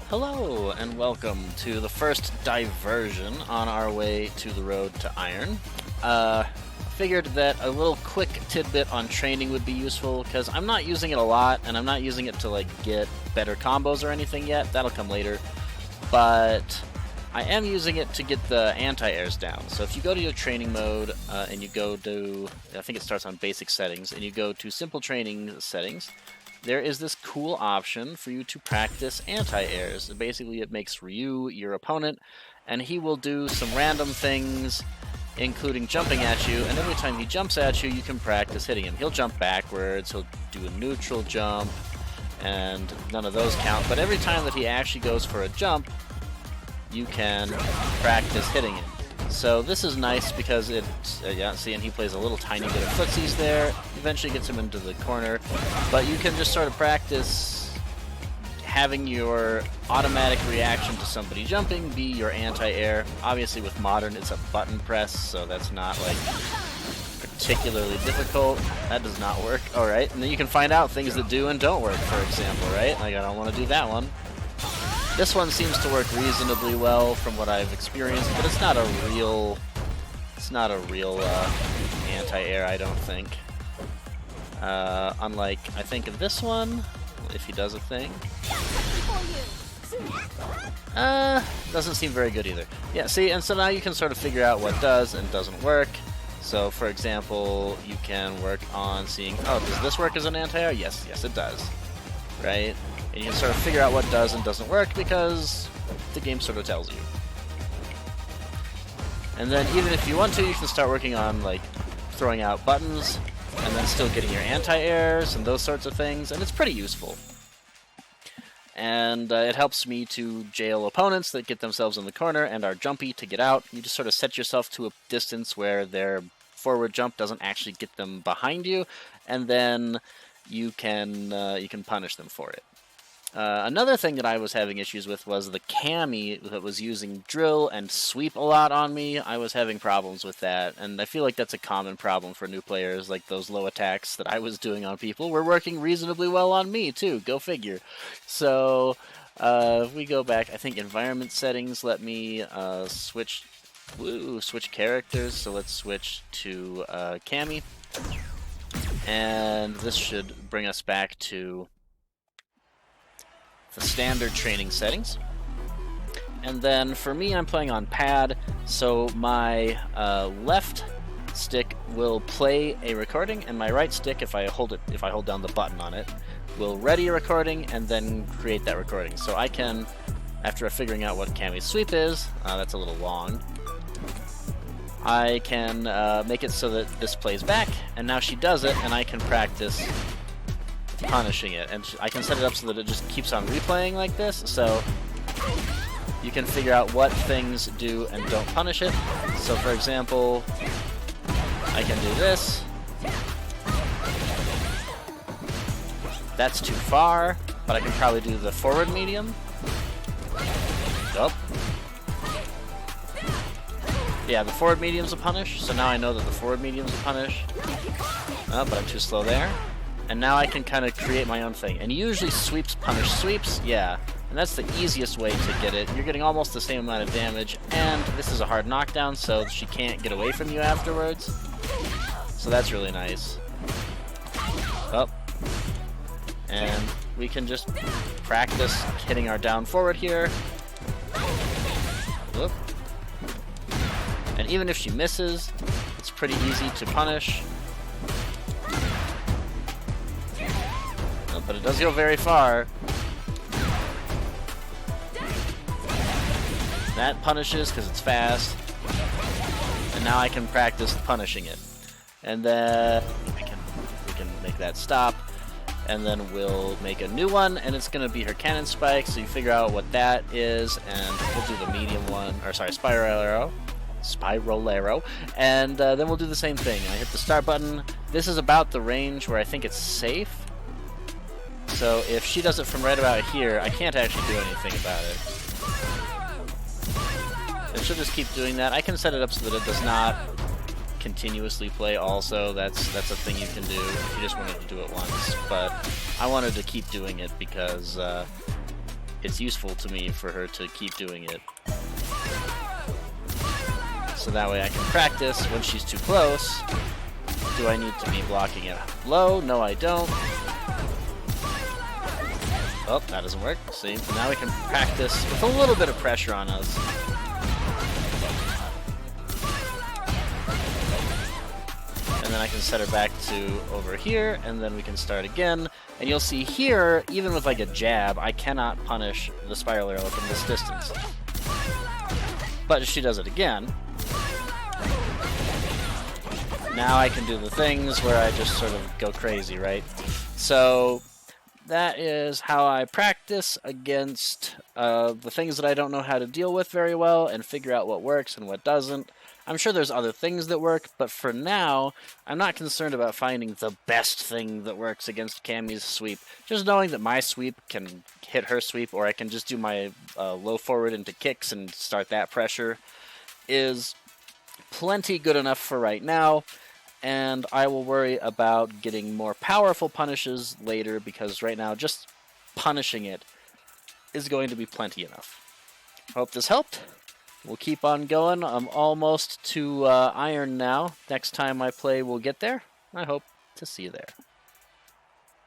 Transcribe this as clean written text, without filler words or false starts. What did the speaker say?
Hello, and welcome to the first diversion on our way to the road to Iron. Figured that a little quick tidbit on training would be useful, because I'm not using it a lot, and I'm not using it to, get better combos or anything yet. That'll come later. But I am using it to get the anti-airs down. So if you go to your training mode, and you go to, I think it starts on basic settings, and you go to simple training settings, there is this cool option for you to practice anti-airs. Basically, it makes Ryu your opponent, and he will do some random things, including jumping at you, and every time he jumps at you, you can practice hitting him. He'll jump backwards, he'll do a neutral jump, and none of those count, but every time that he actually goes for a jump, you can practice hitting him. So this is nice because it, see, and he plays a little tiny bit of footsies there, eventually gets him into the corner, but you can just sort of practice having your automatic reaction to somebody jumping be your anti-air. Obviously with modern it's a button press, so that's not particularly difficult. That does not work. Alright, and then you can find out things that do and don't work, for example, right? I don't want to do that one. This one seems to work reasonably well from what I've experienced, but it's not a real anti-air, I don't think. Unlike, I think of this one, if he does a thing. Doesn't seem very good either. Yeah, see, and so now you can sort of figure out what does and doesn't work. So, for example, you can work on seeing, oh, does this work as an anti-air? Yes, it does. Right? And you can sort of figure out what does and doesn't work because the game sort of tells you. And then even if you want to, you can start working on throwing out buttons and then still getting your anti-airs and those sorts of things, and it's pretty useful. And it helps me to jail opponents that get themselves in the corner and are jumpy to get out. You just sort of set yourself to a distance where their forward jump doesn't actually get them behind you, and then you can punish them for it. Another thing that I was having issues with was the Cammy that was using drill and sweep a lot on me. I was having problems with that, and I feel like that's a common problem for new players. Like those low attacks that I was doing on people were working reasonably well on me too. Go figure. So if we go back, I think environment settings let me switch characters. So let's switch to Cammy, and this should bring us back to the standard training settings. And then for me, I'm playing on pad, so my left stick will play a recording, and my right stick, if I hold down the button on it, will ready a recording and then create that recording. So I can, after figuring out what Cammy's sweep is, that's a little long, I can make it so that this plays back, and now she does it, and I can practice punishing it, and I can set it up so that it just keeps on replaying like this, so you can figure out what things do and don't punish it. So for example, I can do this. That's too far, but I can probably do the forward medium. Oh. Yeah, the forward medium's a punish, so now I know that the forward medium's a punish. Oh, but I'm too slow there. And now I can kind of create my own thing. And usually sweeps punish sweeps, yeah. And that's the easiest way to get it. You're getting almost the same amount of damage, and this is a hard knockdown, so she can't get away from you afterwards. So that's really nice. Oh. And we can just practice hitting our down forward here. Whoop. And even if she misses, it's pretty easy to punish. But it does go very far. That punishes because it's fast. And now I can practice punishing it. And then we can make that stop. And then we'll make a new one, and it's going to be her cannon spike, so you figure out what that is, and we'll do the medium one, or sorry, spiral arrow, and then we'll do the same thing. I hit the start button. This is about the range where I think it's safe. So if she does it from right about here, I can't actually do anything about it. She'll just keep doing that. I can set it up so that it does not continuously play also. That's a thing you can do if you just wanted to do it once. But I wanted to keep doing it because it's useful to me for her to keep doing it. So that way I can practice when she's too close. Do I need to be blocking it low? No, I don't. Oh, that doesn't work. See, now we can practice with a little bit of pressure on us. And then I can set her back to over here, and then we can start again. And you'll see here, even with like a jab, I cannot punish the spiral arrow from this distance. But if she does it again, now I can do the things where I just sort of go crazy, right? So that is how I practice against the things that I don't know how to deal with very well and figure out what works and what doesn't. I'm sure there's other things that work, but for now, I'm not concerned about finding the best thing that works against Cammy's sweep. Just knowing that my sweep can hit her sweep, or I can just do my low forward into kicks and start that pressure, is plenty good enough for right now. And I will worry about getting more powerful punishes later, because right now just punishing it is going to be plenty enough. Hope this helped. We'll keep on going. I'm almost to iron now. Next time I play, we'll get there. I hope to see you there.